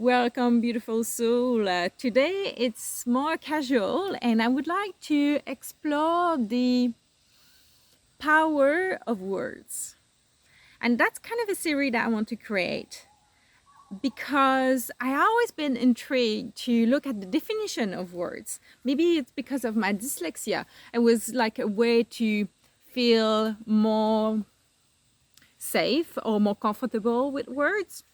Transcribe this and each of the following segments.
Welcome, beautiful soul. Today it's more casual, and I would like to explore the power of words. And that's kind of a series that I want to create because I always been intrigued to look at the definition of words. Maybe it's because of my dyslexia. It was like a way to feel more safe or more comfortable with words.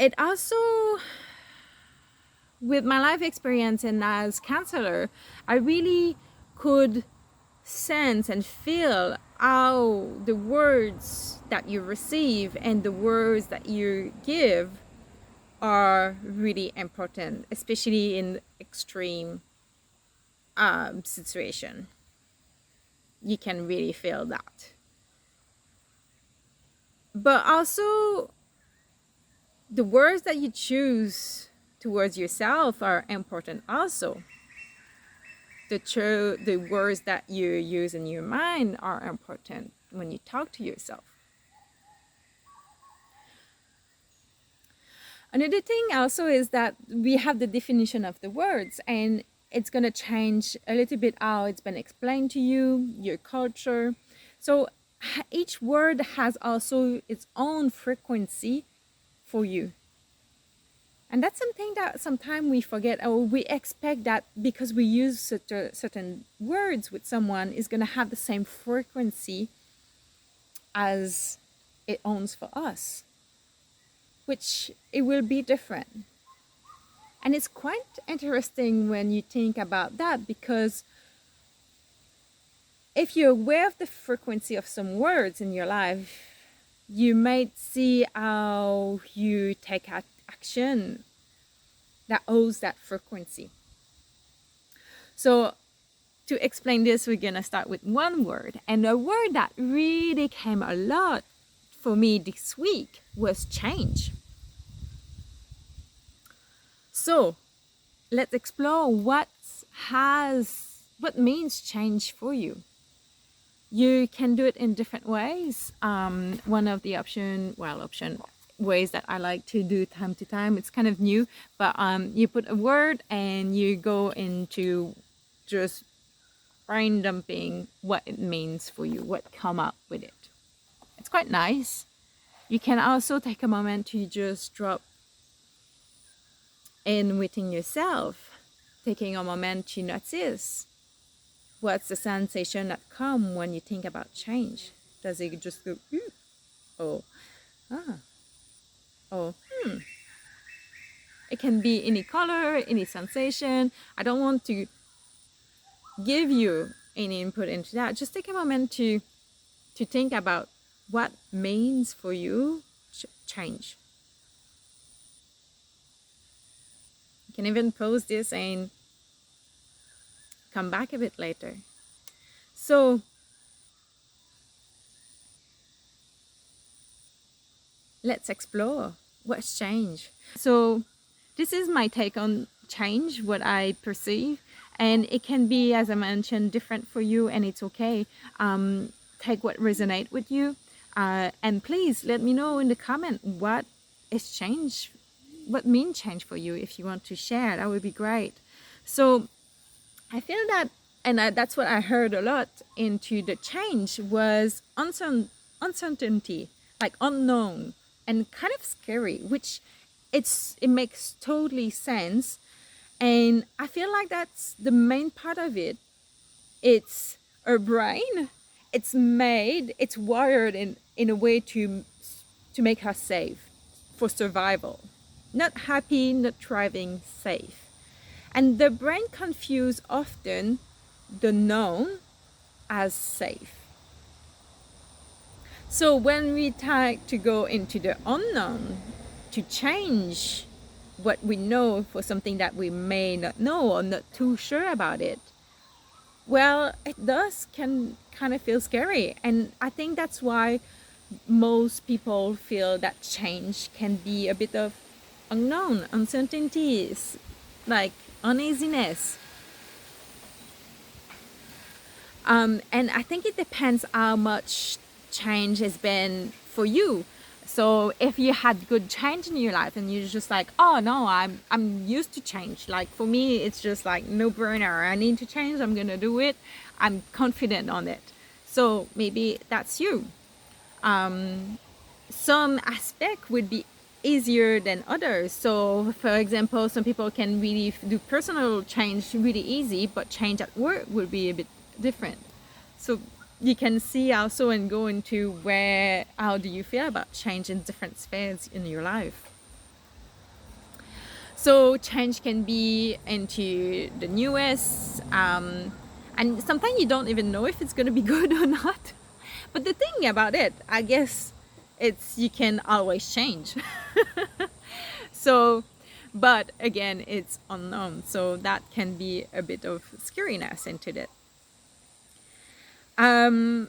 It also, with my life experience and as counselor, I really could sense and feel how the words that you receive and the words that you give are really important, especially in extreme situation. You can really feel that. But also, the words that you choose towards yourself are important also. The words that you use in your mind are important when you talk to yourself. Another thing also is that we have the definition of the words, and it's going to change a little bit how it's been explained to you, your culture. So each word has also its own frequency for you. And that's something that sometimes we forget, or we expect that because we use certain words with someone is going to have the same frequency as it owns for us, which it will be different. And it's quite interesting when you think about that, because if you're aware of the frequency of some words in your life, you might see how you take action that owes that frequency. So to explain this, we're gonna start with one word. And a word that really came a lot for me this week was change. So let's explore what means change for you. You can do it in different ways. One of the option ways that I like to do time to time, it's kind of new, but you put a word and you go into just brain dumping what it means for you, what come up with it. It's quite nice. You can also take a moment to just drop in within yourself, taking a moment to notice what's the sensation that come when you think about change. Does it just go ooh, oh, ah, oh, It can be any color, any sensation. I don't want to give you any input into that. Just take a moment to think about what means for you change. You can even pause this and come back a bit later. So let's explore what's change. So this is my take on change, what I perceive, and it can be, as I mentioned, different for you, and it's okay. Take what resonate with you, and please let me know in the comment what is change, what means change for you. If you want to share, that would be great. So I feel that, and that's what I heard a lot into the change was uncertainty, like unknown and kind of scary, which it makes totally sense. And I feel like that's the main part of it. It's our brain. It's wired in a way to make us safe for survival. Not happy, not thriving, safe. And the brain confuses often the known as safe. So when we try to go into the unknown, to change what we know for something that we may not know or not too sure about it, well, it can kind of feel scary. And I think that's why most people feel that change can be a bit of unknown, uncertainties, like uneasiness. And I think it depends how much change has been for you. So if you had good change in your life and you're just like, oh no, I'm used to change. Like for me, it's just like no brainer. I need to change. I'm gonna do it. I'm confident on it. So maybe that's you. Some aspect would be easier than others. So for example, some people can really do personal change really easy, but change at work would be a bit different. So you can see also and go into where, how do you feel about change in different spheres in your life. So change can be into the newest, and sometimes you don't even know if it's going to be good or not. But the thing about it, I guess, it's you can always change. So, but again, it's unknown, so that can be a bit of scariness into it. Um,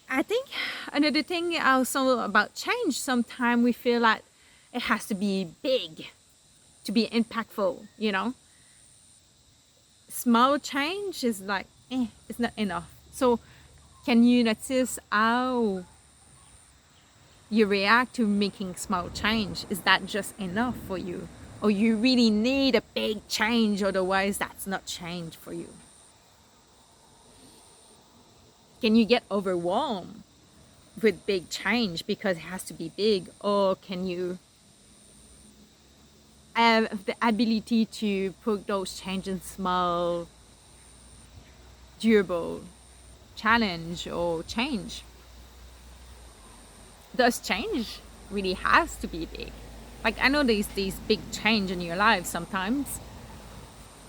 I think another thing also about change, sometimes we feel like it has to be big to be impactful, you know? Small change is like, it's not enough. So, can you notice how you react to making small change? Is that just enough for you? Or you really need a big change, otherwise, that's not change for you? Can you get overwhelmed with big change because it has to be big? Or can you have the ability to put those changes in small, durable challenge or change? Does change really has to be big? Like I know there's these big change in your life sometimes,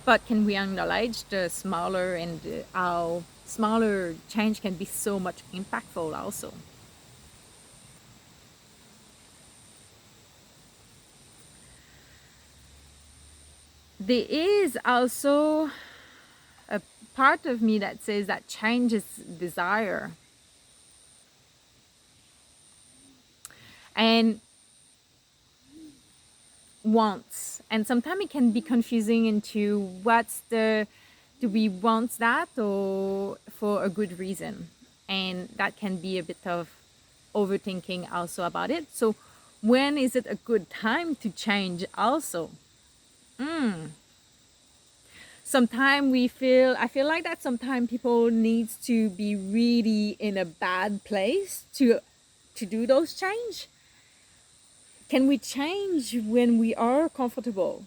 but can we acknowledge the smaller and how smaller change can be so much impactful also? There is also a part of me that says that change is desire. And wants, and sometimes it can be confusing into what's the, do we want that or for a good reason, and that can be a bit of overthinking also about it. So when is it a good time to change also? Sometimes we feel, I feel like that sometimes people needs to be really in a bad place to do those change. Can we change when we are comfortable,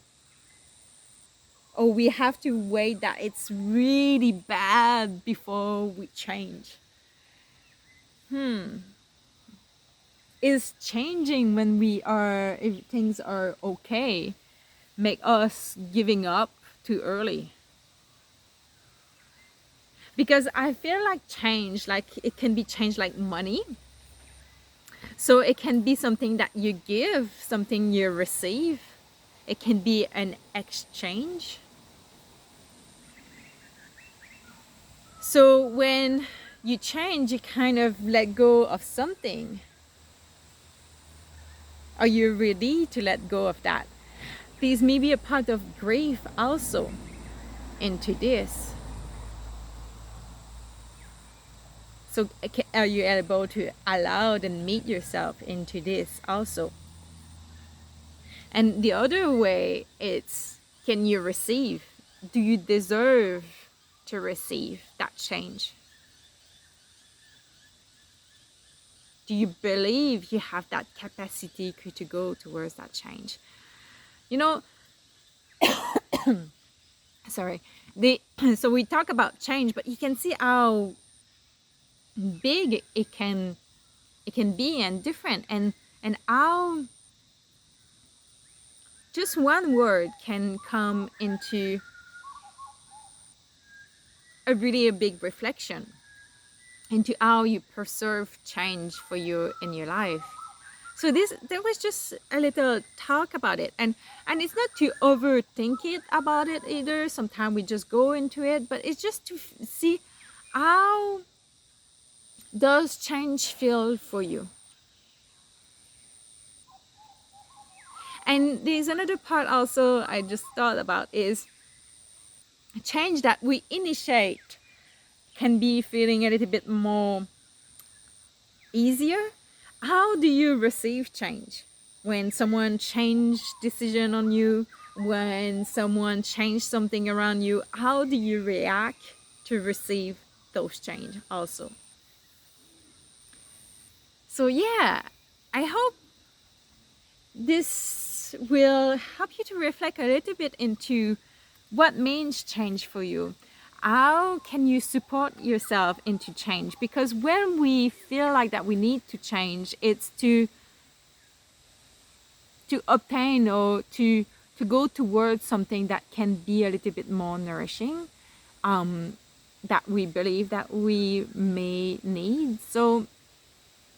or we have to wait that it's really bad before we change? Is changing when we are, if things are okay, make us giving up too early? Because I feel like change, like it can be changed like money. So it can be something that you give, something you receive. It can be an exchange. So when you change, you kind of let go of something. Are you ready to let go of that? There's maybe a part of grief also into this. So are you able to allow and meet yourself into this also? And the other way, it's, can you receive? Do you deserve to receive that change? Do you believe you have that capacity to go towards that change? You know, sorry. The so we talk about change, but you can see how big it can be and different, and how just one word can come into a really a big reflection into how you preserve change for you in your life. So this, there was just a little talk about it, and it's not to overthink it about it either. Sometimes we just go into it, but it's just to see how does change feel for you. And there's another part also I just thought about is change that we initiate can be feeling a little bit more easier How do you receive change? When someone changed decision on you, when someone changed something around you, how do you react to receive those change also? So yeah, I hope this will help you to reflect a little bit into what means change for you. How can you support yourself into change? Because when we feel like that we need to change, it's to obtain or to go towards something that can be a little bit more nourishing, that we believe that we may need. So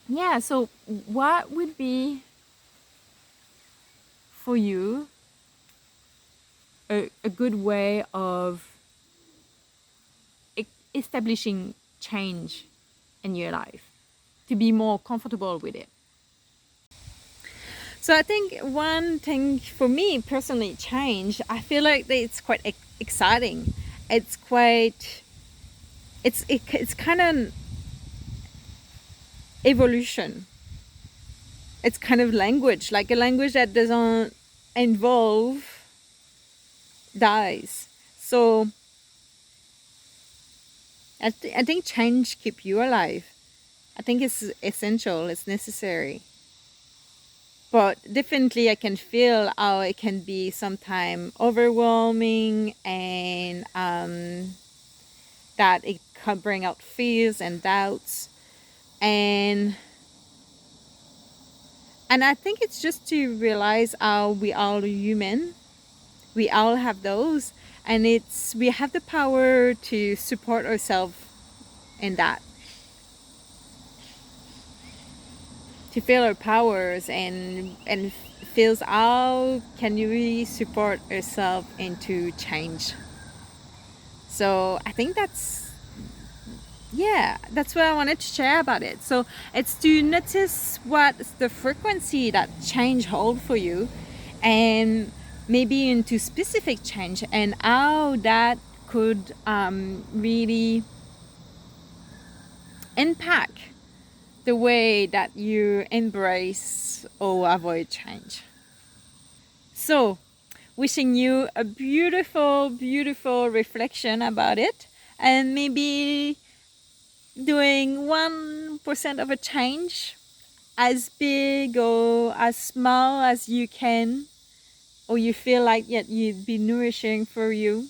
yeah, so what would be for you a good way of establishing change in your life to be more comfortable with it? So I think one thing for me personally, change, I feel like that it's quite exciting. It's quite, it's kind of evolution. It's kind of language, like a language that doesn't involve dies. So I think change keep you alive. I think it's essential, it's necessary. But definitely I can feel how it can be sometimes overwhelming, and that it can bring out fears and doubts. And I think it's just to realize how we all human. We all have those, and it's we have the power to support ourselves in that, to feel our powers, and feels how can you really support yourself into change. So I think that's, yeah, that's what I wanted to share about it. So it's to notice what's the frequency that change hold for you, and maybe into specific change, and how that could really impact the way that you embrace or avoid change. So wishing you a beautiful, beautiful reflection about it, and maybe doing 1% of a change, as big or as small as you can, or you feel like yet you'd be nourishing for you.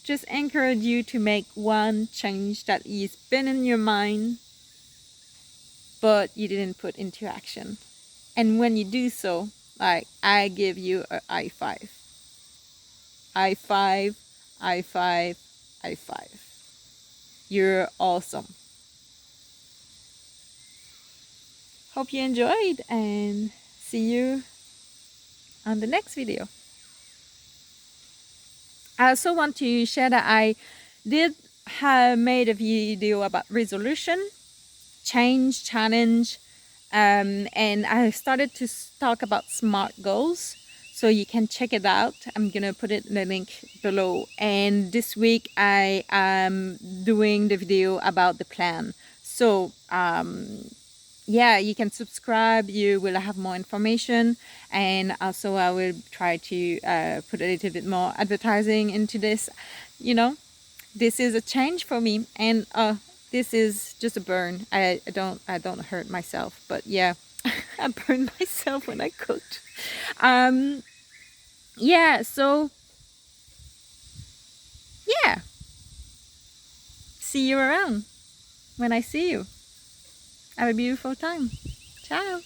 Just encourage you to make one change that is been in your mind, but you didn't put into action. And when you do so, like, I give you a I five. I five, I five, I five. You're awesome. Hope you enjoyed, and see you on the next video. I also want to share that I did have made a video about resolution, change, challenge, and I started to talk about SMART goals. So you can check it out. I'm gonna put it in the link below. And this week I am doing the video about the plan. So yeah, you can subscribe, you will have more information, and also I will try to put a little bit more advertising into this. You know, this is a change for me, and this is just a burn. I don't hurt myself, but yeah, I burned myself when I cooked. Yeah, so yeah, see you around when I see you. Have a beautiful time. Ciao.